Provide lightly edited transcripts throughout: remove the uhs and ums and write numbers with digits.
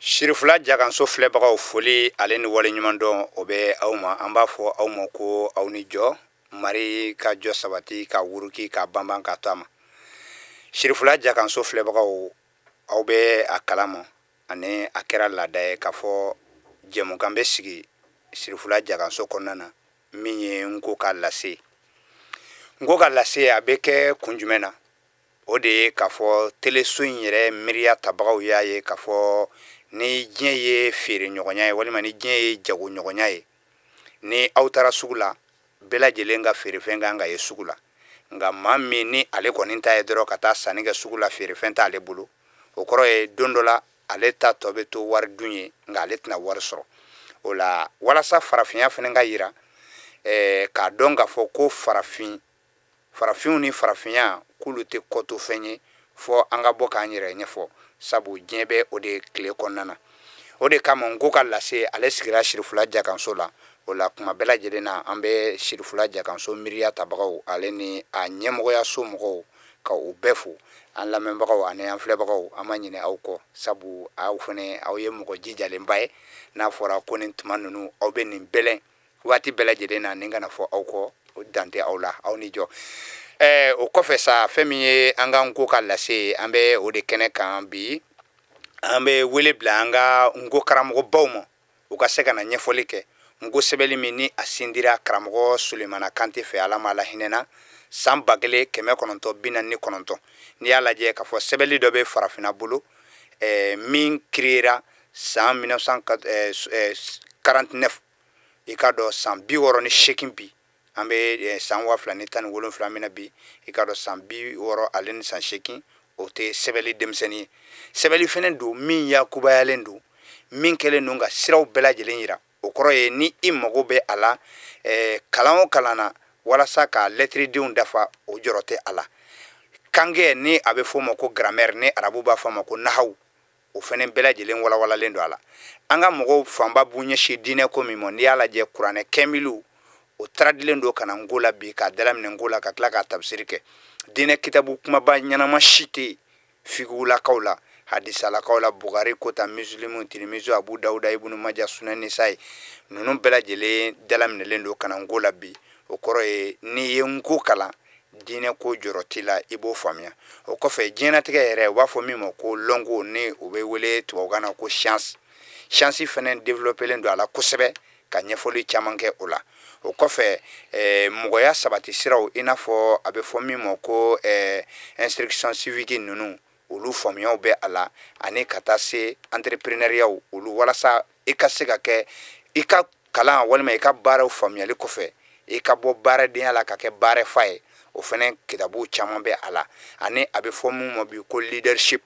Shirifula jaganso filɛbagaw foli ale ni wale ɲuman dɔn o bɛ aw ma an b'a fɔ aw ma ko aw ni jɔ mari ka jɔ sabati ka wuruki ka banban ka to a ma Shirifula jaganso filɛbagaw aw bɛ a kalama ani a kɛra laada ye k'a fɔ jɛmukan bɛ sigi Shirifula jaganso kɔnɔna na min ye Nko ka lase a bɛ kɛ kun jumɛn na o de ye k'a fɔ teleso in yɛrɛ miiriya tabagaw y'a ye k'a fɔ ni diɲɛ ye feere ɲɔgɔnya ye walima ni diɲɛ ye jago ɲɔgɔnya ye ni aw taara sugu la bɛɛ lajɛlen ka feerefɛn kan ka ye sugu la nka maa min ni ale kɔni ta ye dɔrɔn ka taa sanni kɛ sugu la feerefɛn t'ale bolo o kɔrɔ ye don dɔ la ale ta tɔ bɛ to wari dun ye nka ale tɛna wari sɔrɔ o la walasa farafinya fana ka yira k'a dɔn k'a fɔ ko farafinw ni farafinya k'olu tɛ kɔto fɛn ye fɔ an ka bɔ k'an yɛrɛ ɲɛfɔ sabu diɲɛ bɛ o de tile kɔnɔna na o de kama Nko ka lase ale sigira Shirifula jaganso la o la kuma bɛɛ lajɛlen na an bɛ Shirifula jaganso miiriya tabagaw ale ni a ɲɛmɔgɔyaso mɔgɔw ka u bɛɛ fo an lamɛnbagaw ani an filɛbagaw an ma ɲinɛ aw kɔ sabu aw fana aw ye mɔgɔ jijalenba ye n'a fɔra ko nin tuma ninnu aw bɛ nin bɛlɛn waati bɛɛ lajɛlen na nin kana fɔ aw kɔ o dan tɛ aw la aw ni jɔ o kɔfɛ sa fɛn min ye an ka Nko ka lase an bɛ o de kɛnɛ kan bi an bɛ wele bila an ka Nko karamɔgɔbaw ma u ka se ka na ɲɛfɔli kɛ Nko sɛbɛnni min ni a sindira karamɔgɔ Sulemana Kante fɛ ala ma lahinɛna san 1949 n'i y'a lajɛ k'a fɔ sɛbɛnni dɔ bɛ farafinna bolo min créera san 1949 i ka dɔn san 68 bi an bɛ san 2017 min na bi i ka dɔn san 60 ale ni san 8 o tɛ sɛbɛnni denmisɛnnin ye sɛbɛnni fana don min yakubayalen don min kɛlen don ka siraw bɛɛ lajɛlen yira o kɔrɔ ye ni i mago bɛ a la kalan o kalan na walasa ka lɛtiridenw dafa o jɔrɔ tɛ a la kange ni a bɛ fɔ o ma ko grammaire ni arabu b'a fɔ a ma ko nahawu o fana bɛɛ lajɛlen walawalalen don a la an ka mɔgɔw fanba b'u ɲɛsin diinɛ ko min ma n'i y'a lajɛ kuranɛ kɛmiliw o taradilen don ka na Nko la bi k'a dalaminɛ Nko la ka tila k'a tabisiri kɛ diinɛ kitabu kumaba ɲɛnama si tɛ yen fikugulakaw la hadisalakaw la Bugari Kota Musilimu Tirimizi Abu Dawuda Ibunu Maja Sunan Nisayi ninnu bɛɛ lajɛlen dalaminɛlen don ka na Nko la bi o kɔrɔ ye n'i ye Nko kalan diinɛ ko jɔrɔ t'i la i b'o faamuya o kɔfɛ diɲɛlatigɛ yɛrɛ u b'a fɔ min ma ko lɔngo ni o bɛ wele tubabukan na ko science fana développélen don a la kosɛbɛ ka ɲɛfɔli caman kɛ o la o kɔfɛ mɔgɔya sabati siraw i n'a fɔ a bɛ fɔ min ma ko instruction civique ninnu olu faamuyaw bɛ a la ani ka taa se entrepreneuriat olu walasa i ka se ka kɛ i ka kalan walima i ka baaraw faamuyali kɔfɛ i ka bɔ baaradenya la ka kɛ baarafa ye o fana kitabu caman bɛ a la ani a bɛ fɔ min ma bi ko leadership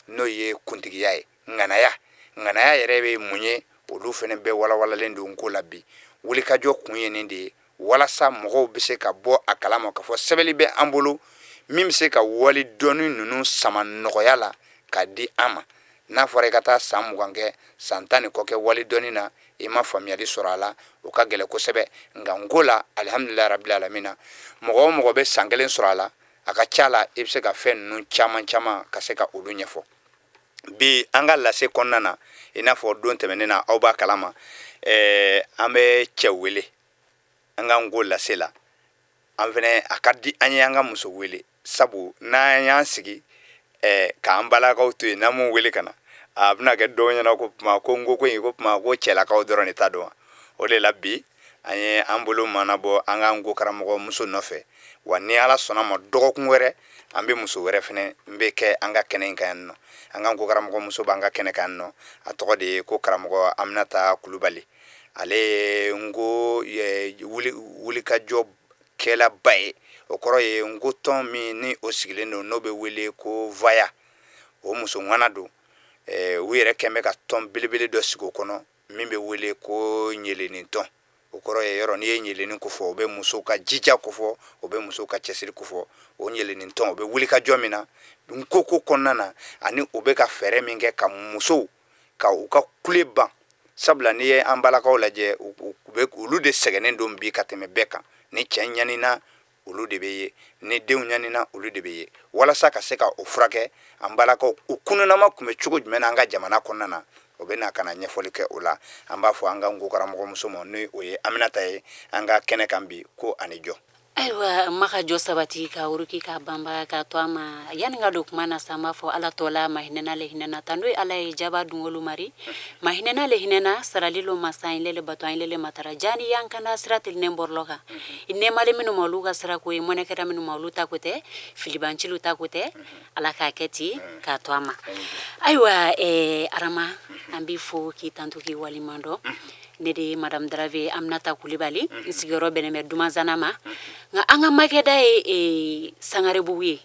n'o ye kuntigiya ye ŋanaya yɛrɛ bɛ mun ye olu fana bɛɛ walawalalen don Nko la bi wulikajɔ kun ye nin de ye walasa mɔgɔw bɛ se ka bɔ a kalama k'a fɔ sɛbɛnni bɛ an bolo min bɛ se ka wali dɔnni ninnu sama nɔgɔya la k'a di an ma n'a fɔra i ka taa san 20 kɛ san 10 ni kɔ kɛ wali dɔnni na i ma faamuyali sɔrɔ a la o ka gɛlɛn kosɛbɛ nka Nko la alihamudulila rabil alamina mɔgɔ o mɔgɔ bɛ san 1 sɔrɔ a la a ka ca la i bɛ se ka fɛn ninnu caman ka se ka olu ɲɛfɔ bi an ka lase kɔnɔna na i n'a fɔ don tɛmɛnen na aw b'a kalama an bɛ cɛ wele an ka Nko lase la an fɛnɛ a ka di an ye an ka muso wele sabu n'an y'an sigi k'an balakaw to yen n'an m'u wele ka na a bɛna kɛ dɔw ɲɛna ko tuma ko Nko ko in ko tuma ko cɛlakaw dɔrɔn de ta dɔn wa o de la bi an ye an bolo manabɔ an ka Nko karamɔgɔ muso nɔfɛ wa ni Ala sɔnna ma dɔgɔkun wɛrɛ an bɛ muso wɛrɛ fɛnɛ bɛ kɛ an ka kɛnɛ in kan yan nɔ an ka Nko karamɔgɔ muso b'an ka kɛnɛ kan yan nɔ a tɔgɔ de ye ko karamɔgɔ Aminata Kulubali ale ye Nko wulikajɔ kɛlaba ye o kɔrɔ ye Nko tɔn min ni o sigilen don n'o bɛ wele ko Vaya o muso ŋana don u yɛrɛ kɛn bɛ ka tɔn belebele dɔ sigi o kɔnɔ min bɛ wele ko ɲelenin tɔn o kɔrɔ ye yɔrɔ n'i ye ɲelenin ko fɔ o bɛ musow ka jija ko fɔ o bɛ musow ka cɛsiri ko fɔ o ɲelenin tɔn o bɛ wulikajɔ min na Nko ko kɔnɔna na ani o bɛ ka fɛɛrɛ min kɛ ka musow ka u ka kule ban sabula n'i ye an balakaw lajɛ olu de sɛgɛnnen don bi ka tɛmɛ bɛɛ kan ni cɛ ɲanina olu de bɛ ye ni denw ɲanina olu de bɛ ye walasa ka se ka o furakɛ an balakaw u kunnama tun bɛ cogo jumɛn na an ka jamana kɔnɔna na o bɛ na ka na ɲɛfɔli kɛ o la an b'a fɔ an ka ngo karamɔgɔ muso ma ni o ye Aminata ye an ka kɛnɛ kan bi ko ani jɔ. Ayiwa maka jɔ sabati ka uruki ka bamba ka to ama yani ka don kuma na sa m'a fɔ ala tɔla mahinɛna le hinɛna tan n'o ye ala ye jaba dungolo mari mahinɛna le hinɛna sarali lo masa in lele bato in lele matara jani yan kana sira tilinen bɔrɔlɔ kan i nɛmali minnu ma olu ka sira ko ye mɔnɛkɛra minnu ma olu ta ko tɛ filibancilu ta ko tɛ ala k'a kɛ ten k'a to ama ayiwa arama an b'i fo k'i tanto k'i waliman dɔ ne de Madame Drave Aminata Kulibali n sigiyɔrɔ bɛnnen bɛ Dumanzana ma nka an ka makɛda ye Sangarebugu ye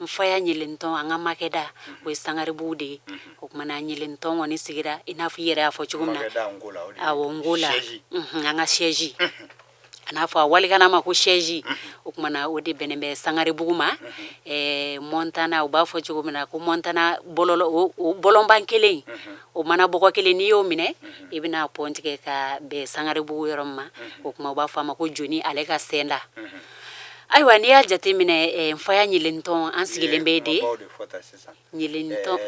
n fa ya ɲelentɔn an ka makɛda o ye Sangarebugu de ye o kumana ɲelentɔn kɔni sigira i n'a fɔ i yɛrɛ y'a fɔ cogo min na awɔ Ngola an ka siège a n'a fɔ a walikana ma ko siège o kumana o de bɛnnen bɛ Sangarebugu ma Montana u b'a fɔ cogo min na ko Montana bɔlɔnban kelen o mana bɔgɔ kelen n'i y'o minɛ i bɛna pɔn tigɛ ka bɛn Sangarebugu yɔrɔ min ma o kuma u b'a fɔ a ma ko joni ale ka senda ayiwa n'i y'a jate minɛ n fa ya ɲelentɔn an sigilen bɛ de ɲelentɔn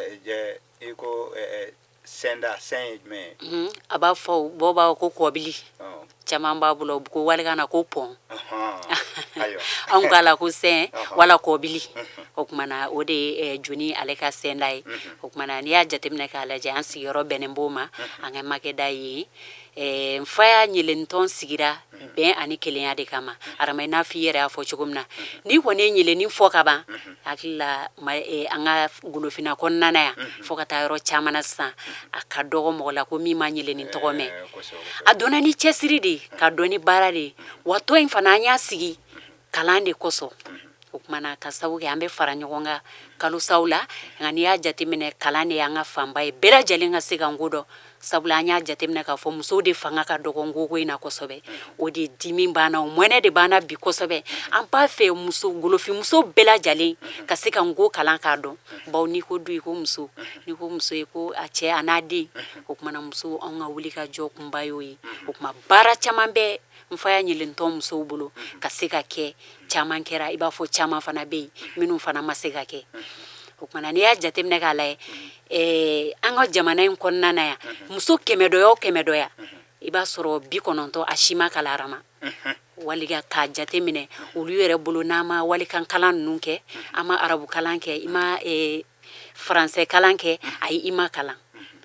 senda sen jumɛn a b'a fɔ bɔ b'a ko kɔbili caman b'a bolo ko walikan na ko pɔn anw k'a la ko sɛn wala kɔbili o kumana o de ye joni ale ka senda ye o kumana n'i y'a jateminɛ k'a lajɛ an sigiyɔrɔ bɛnnen b'o ma an ka makɛda ye n fa ya ɲelentɔn sigira bɛn ani kelenya de kama arama i n'a fɔ i yɛrɛ y'a fɔ cogo min na n'i kɔni ye ɲeleni fɔ ka ban hakili la an ka golofina kɔnɔna yan fɔ ka taa yɔrɔ caman na sisan a ka dɔgɔ mɔgɔ la ko min ma ɲeleni tɔgɔ mɛn a donna ni cɛsiri de ka dɔn ni baara de wa tɔ in fana an y'a sigi kalan de kosɔn o kumana ka sabu kɛ an bɛ fara ɲɔgɔn kan kalosaw la nka n'i y'a jateminɛ kalan de y'an ka fanba ye bɛɛ lajɛlen ka se ka ngo dɔn sabula an y'a jateminɛ k'a fɔ musow de fanga ka dɔgɔ ngoko in na kosɛbɛ o de dimi banna o mɔnɛ de banna bi kosɛbɛ an b'a fɛ golofimuso bɛɛ lajɛlen ka se ka ngo kalan k'a dɔn bawo n'i ko du i ko muso n'i ko muso i ko a cɛ a n'a den o kumana muso anw ka wuli ka jɔ kunba y'o ye o kuma baara caman bɛ n fa ya ɲelentɔn musow bolo ka se ka kɛ caman kɛra i b'a fɔ caman fana bɛ yen minnu fana ma se ka kɛ o kumana n'i y'a jateminɛ k'a lajɛ an ka jamana in kɔnɔna na yan muso 100 o 100 i b'a sɔrɔ 90 a si ma kalan arama wali k'a jateminɛ olu yɛrɛ bolo n'an ma walikan kalan ninnu kɛ an ma arabu kalan kɛ i ma faransɛ kalan kɛ ayi i ma kalan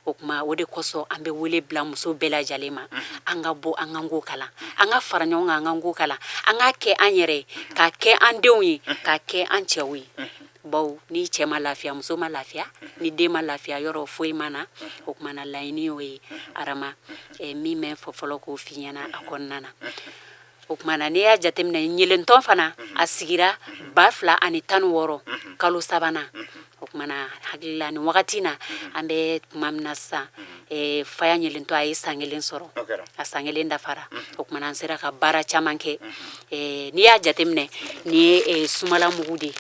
o kuma o de kosɔn an bɛ wele bila muso bɛɛ lajɛlen ma an ka bɔ an ka ngo kalan an ka fara ɲɔgɔn kan an ka ngo kalan an ka kɛ an yɛrɛ ye k'a kɛ an denw ye k'a kɛ an cɛw ye bawo ni cɛ ma lafiya muso ma lafiya ni den ma lafiya yɔrɔ foyi ma na o kumana laɲini y'o ye arama min bɛ fɔ fɔlɔ k'o f'i ɲɛna a kɔnɔna na o kumana n'i y'a jateminɛ ɲelentɔn fana a sigira 2016 kalo sabanan o kumana hakili la nin wagati na an bɛ tuma min na sisan fa ya ɲelentɔn a ye san 1 sɔrɔ a san 1 dafara o kumana an sera ka baara caman kɛ n'i y'a jateminɛ nin ye sumala mugu de ye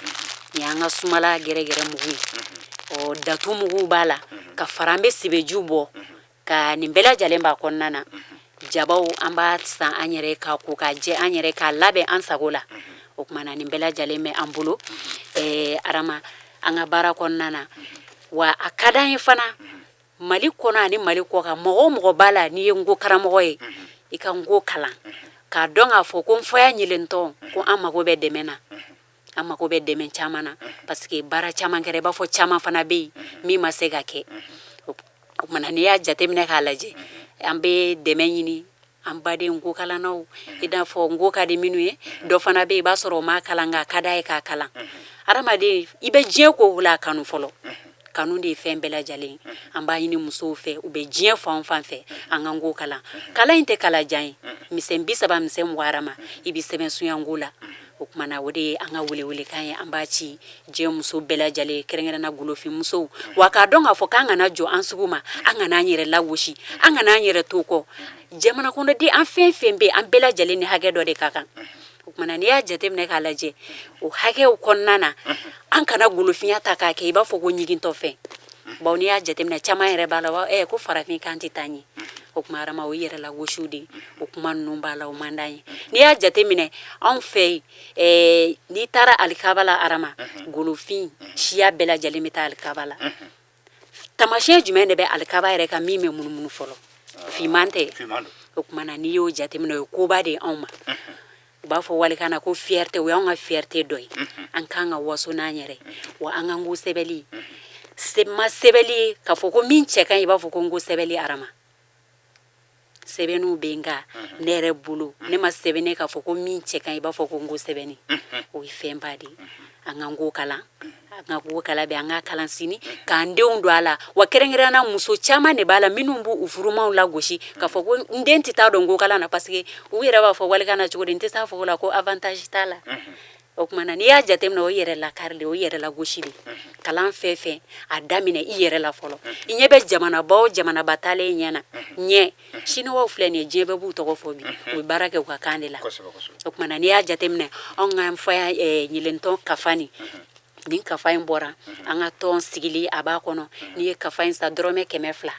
nin y'an ka sumala gɛrɛgɛrɛ mugu ye datu mugu b'a la ka fara an bɛ sibeju bɔ ka nin bɛɛ lajɛlen b'a kɔnɔna na jabaw an b'a san an yɛrɛ k'a ko k'a jɛ an yɛrɛ k'a labɛn an sago la o kumana nin bɛɛ lajɛlen bɛ an bolo arama an ka baara kɔnɔna na wa a ka d'an ye fana Mali kɔnɔ ani Mali kɔ kan mɔgɔ o mɔgɔ b'a la n'i ye ngo karamɔgɔ ye i ka ngo kalan k'a dɔn k'a fɔ ko n fa ya ɲelentɔn ko an mago bɛ dɛmɛ na an mago bɛ dɛmɛ caman na parce que baara caman kɛra i b'a fɔ caman fana bɛ yen min ma se ka kɛ o kumana n'i y'a jateminɛ k'a lajɛ an bɛ dɛmɛ ɲini an baden ngo kalannaw i n'a fɔ ngo ka di minnu ye dɔ fana bɛ yen i b'a sɔrɔ o ma kalan nka a ka d'a ye k'a kalan adamaden i bɛ diɲɛ ko la a kanu fɔlɔ kanu de ye fɛn bɛɛ lajɛlen an b'a ɲini musow fɛ u bɛ diɲɛ fan o fan fɛ an ka ngo kalan kalan in tɛ kalajan ye misɛn 30 misɛn 20 arama i bɛ sɛbɛnsuya ngo la o kumana o de ye an ka welewelekan ye an b'a ci diɲɛ muso bɛɛ lajɛlen kɛrɛnkɛrɛnna golofin musow wa k'a dɔn k'a fɔ k'an kana jɔ an sugu ma an kana an yɛrɛ lagosi an kana an yɛrɛ to kɔ jamana kɔnɔden an fɛn fɛn bɛ an bɛɛ lajɛlen ni hakɛ dɔ de ka kan o kumana n'i y'a jateminɛ k'a lajɛ o hakɛw kɔnɔna na an kana golofinya ta k'a kɛ i b'a fɔ ko ɲigintɔ fɛn bawo n'i y'a jateminɛ caman yɛrɛ b'a la ko farafin kan tɛ taa ɲɛ o kuma arama o yɛrɛ la gosiw de o kuma ninnu b'a la o man d'an ye n'i y'a jateminɛ anw fɛ yen n'i taara alikaba la arama golofin siya bɛɛ lajɛlen bɛ taa alikaba la tamasiyɛn jumɛn de bɛ alikaba yɛrɛ ka min bɛ munumunu fɔlɔ fiman tɛ o kuma na n'i y'o jateminɛ o ye koba de ye anw ma u b'a fɔ walikan na ko fierté o y'anw ka fierté dɔ ye an kan ka waso n'an yɛrɛ wa an ka nko sɛbɛli ma sɛbɛli k'a fɔ ko min cɛ ka ɲi i b'a fɔ ko nko sɛbɛli arama sɛbɛnniw bɛ n ka ne yɛrɛ bolo ne ma sɛbɛnni k'a fɔ ko min cɛ ka ɲi i b'a fɔ ko nko sɛbɛnni o ye fɛnba de ye an ka nko kalan an ka nko kalan bɛ an ka kalan sini k'an denw don a la wa kɛrɛnkɛrɛnnenya muso caman de b'a la minnu b'u furumaw lagosi k'a fɔ ko n den tɛ taa dɔn nko kalan na parce que u yɛrɛ b'a fɔ walikan na cogo di n tɛ taa fɔ o la ko avantage t'a la o kuma na n'i y'a jateminɛ o yɛrɛ lakari de o yɛrɛ lagosi de kalan fɛn fɛn a daminɛ i yɛrɛ la fɔlɔ i ɲɛ bɛ jamanaba o jamanaba taalen ɲɛ na ɲɛ siniwaw filɛ nin ye diɲɛ bɛɛ b'u tɔgɔ fɔ bi u bɛ baara kɛ u ka kan de la o kuma na n'i y'a jateminɛ anw ka faya ɲelentɔn kafa nin kafa in bɔra an ka tɔn sigili a b'a kɔnɔ n'i ye kafa in sa dɔrɔmɛ 200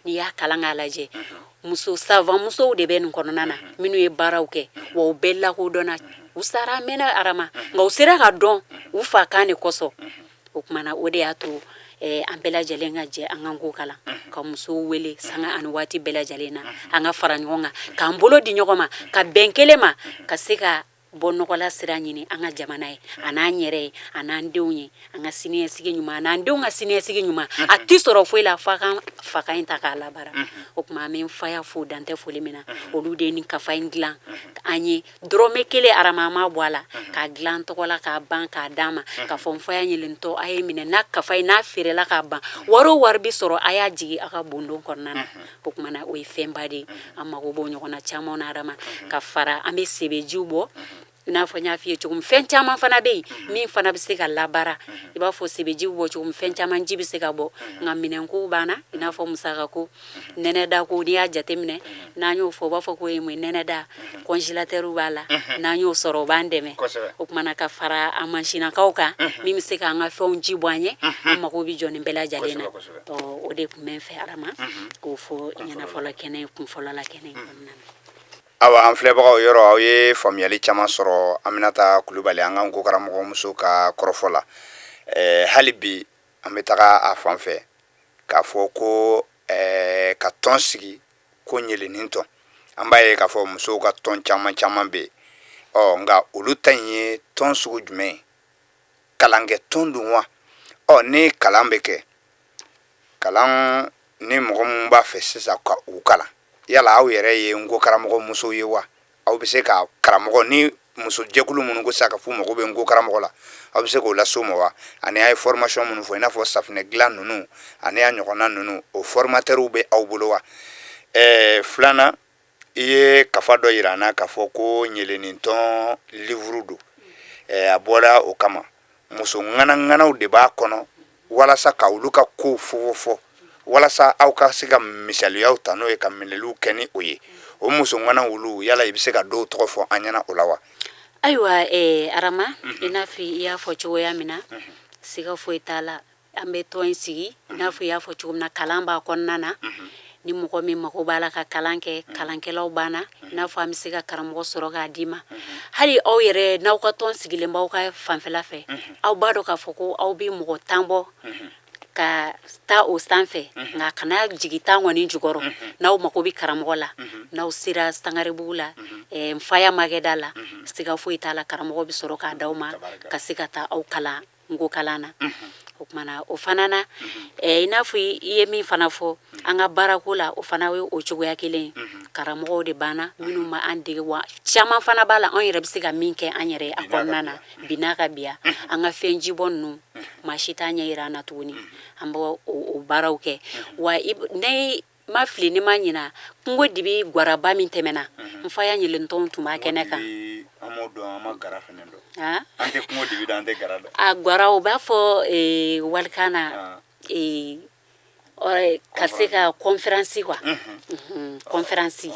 n'i y'a kalan k'a lajɛ muso savant musow de bɛ nin kɔnɔna na minnu ye baaraw kɛ wa u bɛɛ lakodɔnna u sara mɛnna arama nka u sera ka dɔn u fa kan de kosɔn o kuma na o de y'a to an bɛɛ lajɛlen ka jɛ an ka nko kalan ka musow wele sanga ani waati bɛɛ lajɛlen na an ka fara ɲɔgɔn kan k'an bolo di ɲɔgɔn ma ka bɛn kelen ma ka se ka bɔ nɔgɔla sira ɲini an ka jamana ye a n'an yɛrɛ ye a n'an denw ye an ka siniɲɛsigi ɲuman a n'an denw ka siniɲɛsigi ɲuman a tɛ sɔrɔ foyi la f'a ka faka in ta k'a labara o kuma an bɛ n faya fo dan tɛ foli min na olu de ye nin kafa in dilan an ye dɔrɔmɛ kelen arama an m'a bɔ a la k'a dilan tɔgɔ la k'a ban k'a d'an ma k'a fɔ n faya ɲelentɔ a ye minɛ n'a kafa in n'a feerela k'a ban wari o wari bi sɔrɔ a y'a jigin a ka bondon kɔnɔna na o kuma na o ye fɛnba de ye an mago b'o ɲɔgɔn na caman na arama ka fara an bɛ sebejiw bɔ i n'a fɔ n y'a f'i ye cogo min fɛn caman fana bɛ yen min fana bɛ se ka labara i b'a fɔ sebejiw bɔ cogo min fɛn caman ji bɛ se ka bɔ nka minɛnkow b'an na i n'a fɔ musakako nɛnɛdako n'i y'a jateminɛ n'an y'o fɔ u b'a fɔ ko ye mun ye nɛnɛda congélateur b'a la n'an y'o sɔrɔ o b'an dɛmɛ o kumana ka fara an mansinakaw kan min bɛ se k'an ka fɛnw ji bɔ an ye an mago bɛ jɔ nin bɛɛ lajɛlen na o de tun bɛ n fɛ arama k'o fɔ ɲɛna fɔlɔ kɛnɛ kun fɔlɔ la kɛnɛ in kɔnɔna na. Awa an filɛbagaw yɔrɔ aw ye faamuyali caman sɔrɔ Aminata Kulibali an ka nko karamɔgɔ muso ka kɔrɔfɔ la hali bi an bɛ taga a fan fɛ k'a fɔ ko ka tɔn sigi ko ɲelenin tɔn an b'a ye k'a fɔ musow ka tɔn caman caman bɛ yen nka olu ta in ye tɔn sugu jumɛn ye kalankɛ tɔn don wa ni kalan bɛ kɛ kalan ni mɔgɔ min b'a fɛ sisan ka u kalan yala aw yɛrɛ ye nko karamɔgɔ musow ye wa aw bɛ se ka karamɔgɔ ni muso jɛkulu minnu ko sisan ka fɔ mako bɛ nko karamɔgɔ la aw bɛ se k'o las'o ma wa ani a ye formation minnu fɔ i n'a fɔ safunɛ dilan ninnu ani a ɲɔgɔnna ninnu o formateurs bɛ aw bolo wa filanan i ye kafa dɔ yira an na k'a fɔ ko ɲelenintɔn livre don a bɔra o kama muso ŋanaŋanaw de b'a kɔnɔ walasa ka olu ka kow fɔ walasa aw ka se ka misaliyaw ta n'o ye ka minɛliw kɛ ni o ye o muso ŋana wulu yala i bɛ se ka dɔw tɔgɔ fɔ an ɲɛna o la wa ayiwa arama i n'a fɔ i y'a fɔ cogoya min na siga foyi t'a la an bɛ tɔn in sigi i n'a fɔ i y'a fɔ cogo min na kalan b'a kɔnɔna na ni mɔgɔ min mago b'a la ka kalan kɛ kalankɛlaw b'an na i n'a fɔ an bɛ se ka karamɔgɔ sɔrɔ k'a d'i ma hali aw yɛrɛ n'aw ka tɔn sigilen b'aw ka fanfɛla fɛ aw b'a dɔn k'a fɔ ko aw bɛ mɔgɔ 10 bɔ ka taa o sanfɛ nka kana jigi taa ŋɔni jukɔrɔ n'aw mako bɛ karamɔgɔ la n'aw sera Sangarebugu la Nfaya Magɛda la siga foyi t'a la karamɔgɔ bɛ sɔrɔ k'a d'aw ma ka se ka taa aw kalan nko kalan na o kumana o fana na i n'a fɔ i ye min fana fɔ an ka baarako la o fana ye o cogoya kelen ye karamɔgɔw de banna minnu ma an dege wa caman fana b'a la anw yɛrɛ bɛ se ka min kɛ an yɛrɛ a kɔnɔna na bi n'a ka biya an ka fɛn jibɔ ninnu maa si t'a ɲɛ yira an na tuguni an b'o baaraw kɛ wa ne ma fili ni ma ɲina kungo dibi guaraba min tɛmɛna Nfaya ɲelentɔn tun b'a kɛnɛ kan an m'o dɔn an ma gara fɛnɛ dɔn an tɛ kungo dibi dɔn an tɛ gara dɔn a guara o b'a fɔ walikan na ka se ka conférence quoi conférence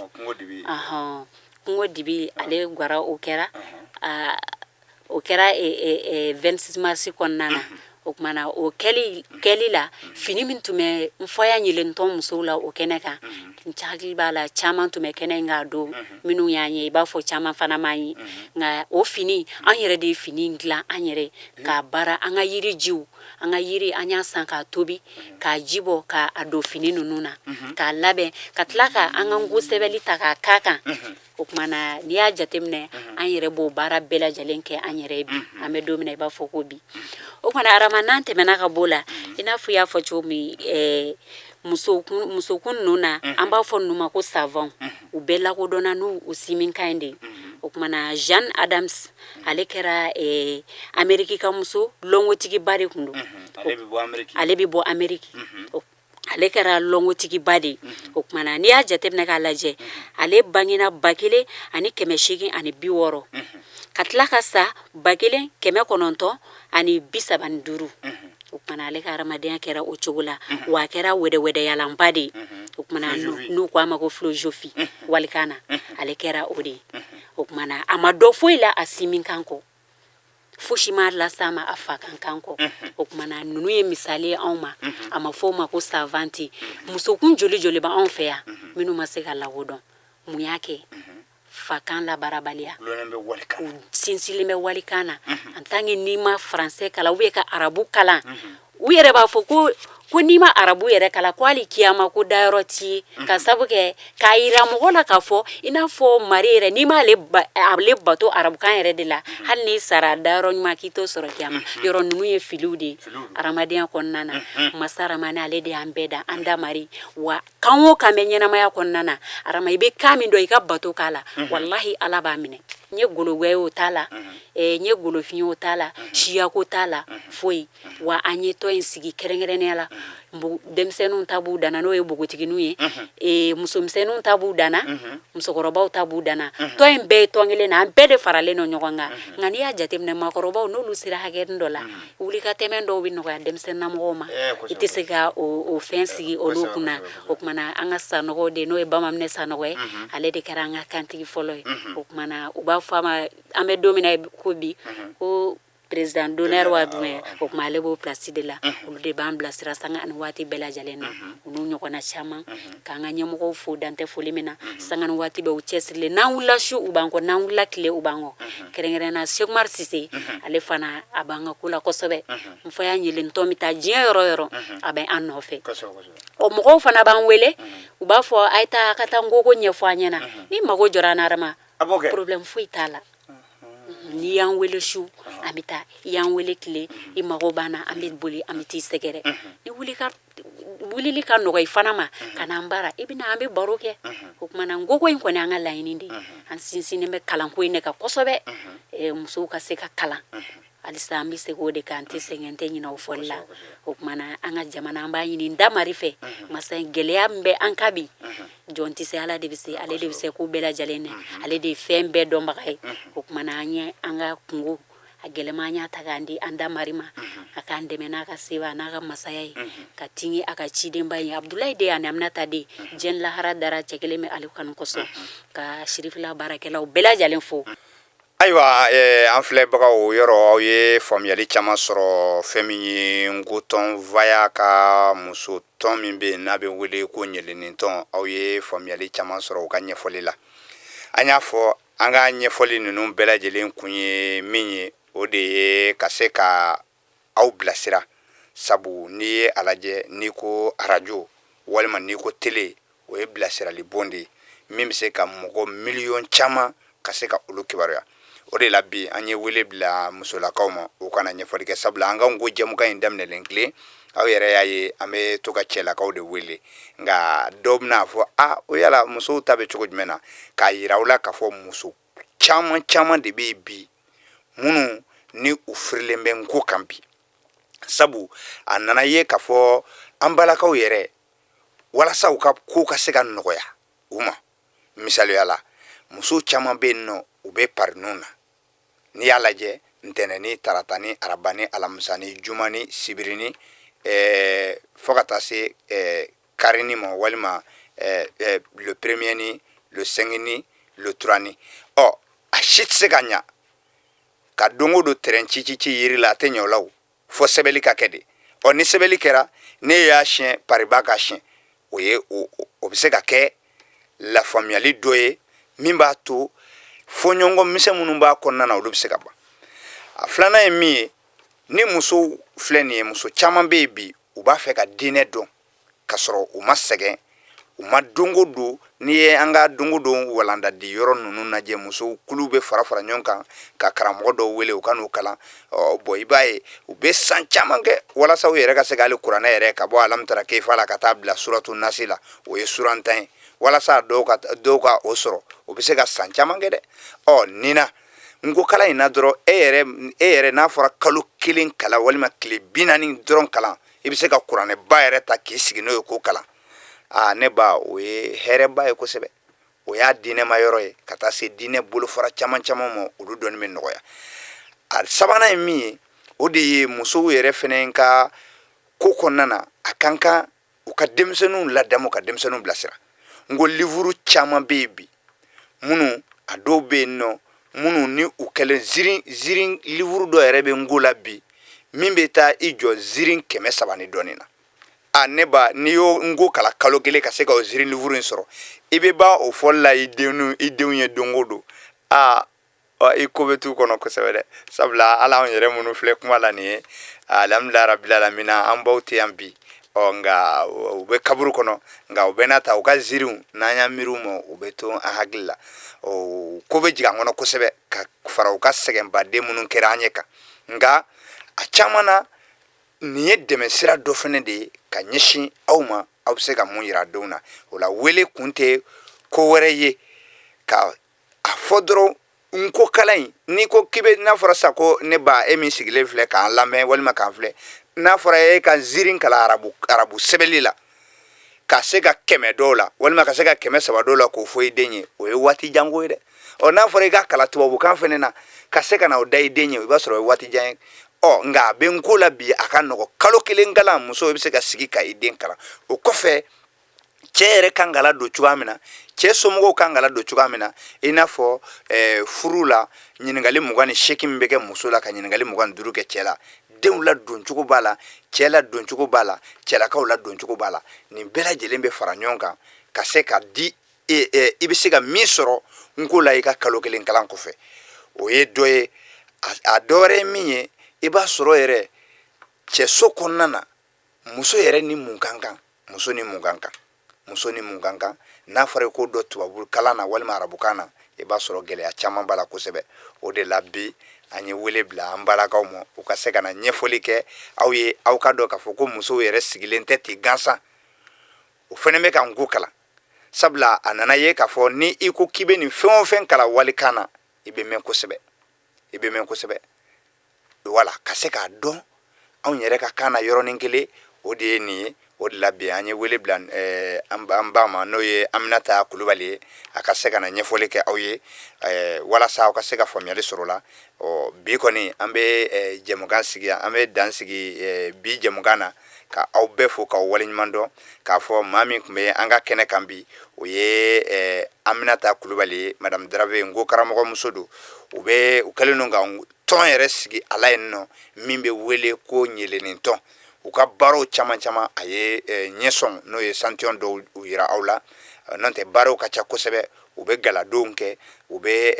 kungo dibi ale guara o kɛra 26 mars kɔnɔna na o kumana o kɛli la fini min tun bɛ Nfaya ɲelentɔn musow la o kɛnɛ kan Nchagli bala caman tun bɛ kɛnɛ in ka don minnu y'an ye I b'a fɔ caman fana man ye nka o fini an yɛrɛ de fini dilan an yɛrɛ k'a baara an ka yiri jiw an ka yiri an y'a san k'a tobi k'a jibɔ k'a don fini ninnu na k'a labɛn ka tila ka an ka ngo sɛbɛli ta k'a k'a kan o kuma na n'i y'a jateminɛ an yɛrɛ b'o baara bɛɛ lajɛlen kɛ an yɛrɛ bi an bɛ don min na I b'a fɔ ko bi o kuma na Arama n'an tɛmɛna ka b'o la I n'a fɔ I y'a fɔ cogo min musokun ninnu na an b'a fɔ ninnu ma ko savon u bɛɛ lakodɔnna n'u siminkan in de o kuma na Jeanne Adams ale kɛra Ameriki ka muso lɔngotigiba de kun don ale bɛ bɔ Ameriki ale kɛra lɔngotigiba de o kuma na n'i y'a jateminɛ k'a lajɛ ale bangena 1860 ka tila ka sa 1935 o kuma na ale ka hadamadenya kɛra o cogo la wa a kɛra wɛdɛwɛdɛyalanba de o kuma na n'u ko a ma ko filozofi walikan na ale kɛra o de o kuma na a ma dɔ foyi la a siminkan kɔ fosi ma lasa ma a fa kan kɔ o kuma na ninnu ye misali ye anw ma a ma fɔ o ma ko savanti musokun joli joli ba anw fɛ yan minnu ma se ka lakodɔn mun y'a kɛ fakan la barabaliya sinsilen bɛ walikan na en tant que n'i ma français kalan ou bien ka arabu kalan u yɛrɛ b'a fɔ ko n'i ma arabu yɛrɛ kalan ko hali kiyama ko dayɔrɔ t'i ye ka sabu kɛ k'a yira mɔgɔ la k'a fɔ I n'a fɔ mari yɛrɛ n'i m'ale bato arabukan yɛrɛ de la hali n'i sara dayɔrɔ ɲuman k'i t'o sɔrɔ kiyama yɔrɔ ninnu ye filiw de ye hadamadenya kɔnɔna na masa Ramani ale de y'an bɛɛ da an da mari wa kan o kan bɛ ɲɛnamaya kɔnɔna na Arama I bɛ kan min dɔn I ka bato k'a la wallahi Ala b'a minɛ n ye gologɛ o t'a la n ye golofin o t'a la siyako t'a la foyi wa an ye tɔ in sigi kɛrɛnkɛrɛnnenya la denmisɛnninw ta b'u dana n'o ye bogotigininw ye musomisɛnninw ta b'u dana musokɔrɔbaw ta b'u dana tɔ in bɛɛ ye tɔn kelen na an bɛɛ de faralen don ɲɔgɔn kan nka n'i y'a jateminɛ maakɔrɔbaw n'olu sera hakɛnin dɔ la wulikatɛmɛ dɔw bɛ nɔgɔya denmisɛnninlamɔgɔw ma I tɛ se ka o fɛn sigi olu kunna o kuma na an ka sanɔgɔw de n'o ye Bamanminɛ sanɔgɔ ye ale de kɛra an ka kantigi fɔlɔ ye o kuma na u b'a fɔ a ma an bɛ don min na ko bi ko président d'honneur wa jumɛn o kuma ale b'o place de la olu de b'an bilasira sanga ani waati bɛɛ lajɛlen na u n'u ɲɔgɔnna caman k'an ka ɲɛmɔgɔw fo dantɛ foli min na sanga ni waati bɛɛ u cɛsirilen n'an wulila su u b'an kɔ n'an wulila tile u b'an kɔ kɛrɛnkɛrɛnnena Cheikh Umar Sise ale fana a b'an ka ko la kosɛbɛ n fɔ y'a ɲelentɔ min taa diɲɛ yɔrɔ yɔrɔ a bɛ an nɔfɛ o mɔgɔw fana b'an wele u b'a fɔ a ye taa ka taa ngoko ɲɛfɔ an ɲɛna ni mago jɔra an na Arama problème foyi t'a la n'i y'an wele su an bɛ taa I y'an wele tile I mago b'an na an bɛ boli an bɛ t'i sɛgɛrɛ ni wulili ka nɔgɔ I fana ma ka n'an baara I bɛ na an bɛ baro kɛ o kuma na ngoko in kɔni an ka laɲini de an sinsinnen bɛ kalanko in de kan kosɛbɛ musow ka se ka kalan halisa an bɛ segin o de kan an tɛ sɛgɛn n tɛ ɲinɛ o fɔli la o kuma na an ka jamana an b'a ɲini n da mari fɛ masa gɛlɛya min bɛ an ka bi jɔn tɛ se Ala de bɛ se ale de bɛ se ko bɛɛ lajɛlen na ale de ye fɛn bɛɛ dɔnbaga ye o kuma na an ye an ka kungo a gɛlɛma an y'a ta k'an di an da mari ma a k'an dɛmɛ n'a ka seba n'a ka masaya ye ka tingi a ka cidenba ye Abdulayi de ani Aminata de diɲɛ lahara dara cɛ kelen bɛ ale kanu kosɔn ka Sirifila baarakɛlaw bɛɛ lajɛlen fo ayiwa an filɛbagaw o yɔrɔ aw ye faamuyali caman sɔrɔ fɛn min ye ngotɔn vaya ka muso tɔn min bɛ yen n'a bɛ wele ko ɲɛlenintɔn aw ye faamuyali caman sɔrɔ u ka ɲɛfɔli la an y'a fɔ an ka ɲɛfɔli ninnu bɛɛ lajɛlen kun ye min ye o de ye ka se ka aw bilasira sabu n'i ye a lajɛ n'i ko arajo walima n'i ko tele o ye bilasirali bon de ye min bɛ se ka mɔgɔ miliyɔn caman ka se ka olu kibaruya o de la bi an ye wele bila musolakaw ma u kana ɲɛfɔli kɛ sabula an ka ngo jɛmukan in daminɛlen tile aw yɛrɛ y'a ye an bɛ to ka cɛlakaw de wele nka dɔw bɛna fɔ o yala musow ta bɛ cogo jumɛn na k'a yira aw la k'a fɔ muso caman caman de bɛ bi minnu ni u firilen bɛ ngo kan bi sabu a nana ye k'a fɔ an balakaw yɛrɛ walasa u ka ko ka se ka nɔgɔya u ma misaliya la muso caman bɛ yen nɔ u bɛ parinun na n'i y'a lajɛ ntɛnɛni taratani arabani alamisani jumani sibirini fo ka taa se karini ma walima le premier ni le cinq ni le trois ni a si tɛ se ka ɲa ka don o don terɛn ci yiri la a tɛ ɲɛ o la o fo sɛbɛnni ka kɛ de ni sɛbɛnni kɛra ne y'a siɲɛ pariba ka siɲɛ o bɛ se ka kɛ lafaamuyali dɔ ye min b'a to fɔɲɔgɔnkɔ misɛn minnu b'a kɔnɔna na olu bɛ se ka ban. A filanan ye min ye, ni muso filɛ nin ye, muso caman bɛ yen bi u b'a fɛ ka diinɛ dɔn ka sɔrɔ u ma sɛgɛn, u ma dongo don. N'i ye an ka dongo don walanda di yɔrɔ ninnu lajɛ, musow kulu bɛ fara fara ɲɔgɔn kan ka karamɔgɔ dɔw wele u ka n'u kalan. Bon i b'a ye u bɛ san caman kɛ walasa u yɛrɛ ka se k'ale kuranɛ yɛrɛ ka bɔ alamutara keifa la ka taa bila suratu nasi la, o ye surantan ye, walasa dɔw ka o sɔrɔ. O bɛ se ka san caman kɛ dɛ. Nin na n ko kalan in na dɔrɔn e yɛrɛ n'a fɔra kalo kelen kalan walima tile 40 dɔrɔn kalan, i bɛ se ka kuranɛba yɛrɛ ta k'i sigi n'o ye k'o kalan. Ne ba o ye hɛrɛba ye kosɛbɛ. O y'a diinɛma yɔrɔ ye ka taa se diinɛ bolofara caman caman ma, olu dɔnni bɛ nɔgɔya. A sabanan ye min ye, o de ye musow yɛrɛ fɛnɛ ka ko kɔnɔna na a kan ka u ka denmisɛnninw ladamu ka denmisɛnninw bilasira. N ko livuru caman bɛ yen bi minnu a dɔw bɛ yen nɔ minnu ni u kɛlen zirin livuru dɔ yɛrɛ bɛ n ko la bi min bɛ taa i jɔ zirin 300 ni dɔɔnin na. Ne ba n'i y'o n ko kala kalo kelen ka se ka o zirin livuru in sɔrɔ, i bɛ ban o fɔli la i denw ye don o don. I ko bɛ t'u kɔnɔ kosɛbɛ dɛ. Sabula ala anw yɛrɛ minnu filɛ kuma la nin ye, alhamdulilahi rabbil alamina, an baw tɛ yan bi. Nka u bɛ kaburu kɔnɔ, nka u bɛ n'a ta u ka zirinw n'an y'a miiri u ma u bɛ to an hakili la. Ko bɛ jigin an kɔnɔ kosɛbɛ ka fara u ka sɛgɛnbaden minnu kɛra an ɲɛ kan. Nka a caman na nin ye dɛmɛ sira dɔ fɛnɛ de ye ka ɲɛsin aw ma, aw bɛ se ka mun yira denw na. O la wele kun tɛ ko wɛrɛ ye ka a fɔ dɔrɔn n ko kalan in, n'i ko k'i bɛ n'a fɔra sa ko ne ba e min sigilen filɛ k'an lamɛn walima k'an filɛ, n'a fɔra e ka zirin kalan arabu sɛbɛnli la ka se ka 100 dɔw la walima ka se ka 300 dɔw la k'o fɔ i den ye, o ye waati janko ye dɛ. N'a fɔra i ka kalan tubabukan fɛnɛ na ka se ka na o da i den ye, i b'a sɔrɔ o ye waati jan ye. Nka a bɛ n ko la bi a ka nɔgɔ. Kalo kelen kalan muso bɛ se ka sigi ka i den kalan. O kɔfɛ cɛ yɛrɛ kan ka ladon cogoya min na, cɛ somɔgɔw kan ka ladon cogoya min na, i n'a fɔ furu la ɲininkali 28 min bɛ kɛ muso la ka ɲininkali 25 kɛ cɛ la. Denw ladon cogo b'a la, cɛ ladon cogo b'a la, cɛlakaw ladon cogo b'a la. Nin bɛɛ lajɛlen bɛ fara ɲɔgɔn kan ka se ka di i bɛ se ka min sɔrɔ n ko la i ka kalo kelen kalan kɔfɛ. O ye dɔ ye. A dɔ wɛrɛ ye min ye, i b'a sɔrɔ yɛrɛ cɛso kɔnɔna na muso yɛrɛ ni mun kan kan, muso ni mun kan kan, muso ni mun kan kan. N'a fɔra ko dɔ tubabu kalan na walima arabukan na, i b'a sɔrɔ gɛlɛya caman b'a la kosɛbɛ. O de la bi an ye wele bila an balakaw ma u ka se ka na ɲɛfɔli kɛ aw ye, aw ka dɔn k'a fɔ ko musow yɛrɛ sigilen tɛ ten gansan. O fɛnɛ bɛ ka n ko kalan. Sabula a nana ye k'a fɔ ni i ko k'i bɛ nin fɛn o fɛn kalan walikan na, i bɛ mɛn kosɛbɛ, i bɛ mɛn kosɛbɛ. Wala ka se k'a dɔn anw yɛrɛ ka kan na yɔrɔnin kelen, o de ye nin ye. O de la bi an ye wele bila an ba ma n'o ye Aminata Kulubali ye, a ka se ka na ɲɛfɔli kɛ aw ye walasa aw ka se ka faamuyali sɔrɔ o la. Bi kɔni an bɛ jɛmukan sigi, an bɛ dan sigi bi jɛmukan na ka aw bɛɛ fo k'aw waleɲuman dɔn, k'a fɔ maa min tun bɛ an ka kɛnɛ kan bi o ye Aminata Kulubali ye, Madame Darabe, n ko karamɔgɔmuso don. U kɛlen don ka tɔn yɛrɛ sigi a la yen nɔ min bɛ wele ko ɲɛlennin tɔn. U ka baaraw caman caman a ye ɲɛsɔn n'o ye santiɔn dɔw yira aw la. N'o tɛ baaraw ka ca kosɛbɛ. U bɛ galadenw kɛ, u bɛ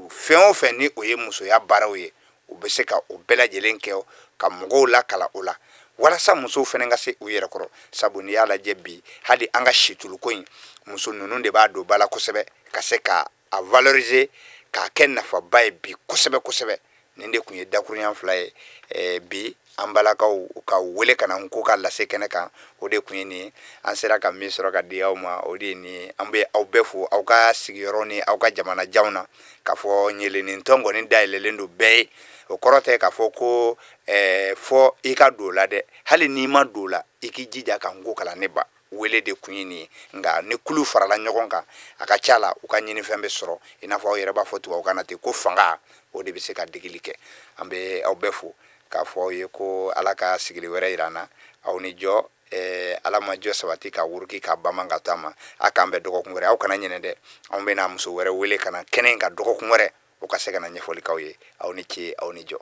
fɛn o fɛn ni o ye musoya baaraw ye, u bɛ se ka o bɛɛ lajɛlen kɛ ka mɔgɔw lakala o la walasa musow fɛnɛ ka se u yɛrɛ kɔrɔ. Sabu n'i y'a lajɛ bi hali an ka situluko in muso ninnu de b'a don ba la kosɛbɛ ka se ka a valoriser k'a kɛ nafaba ye bi kosɛbɛ kosɛbɛ. Nin de tun ye dakuruɲan 2 ye bi an balakaw ka wele ka na n ko ka lase kɛnɛ kan. O de tun ye nin ye. An sera ka min sɔrɔ ka di aw ma o de ye nin ye. An bɛ aw bɛɛ fo aw ka sigiyɔrɔ ni aw ka jamanajanw na k'a fɔ ɲɛlennin tɔn kɔni dayɛlɛlen don bɛɛ ye. O kɔrɔ tɛ k'a fɔ ko fɔ i ka don o la dɛ. Hali n'i ma don o la i k'i jija ka n ko kalan ne ba. Wele de tun ye nin ye. Nka ni kulu farala ɲɔgɔn kan a ka ca la u ka ɲinifɛn bɛ sɔrɔ i n'a fɔ aw yɛrɛ b'a fɔ tubabukan na ten ko fanga, o de bɛ se ka degeli kɛ. An bɛ aw bɛɛ fo k'a fɔ aw ye ko ala ka sigili wɛrɛ yira an na. Aw ni jɔ, ala ma jɔ sabati ka wuruki ka baman ka to a ma. A k'an bɛ dɔgɔkun wɛrɛ, aw kana ɲinɛ dɛ. Anw bɛna muso wɛrɛ wele ka na kɛnɛ in ka dɔgɔkun wɛrɛ o ka se ka na ɲɛfɔli k'aw ye. Aw ni ce, aw ni jɔ.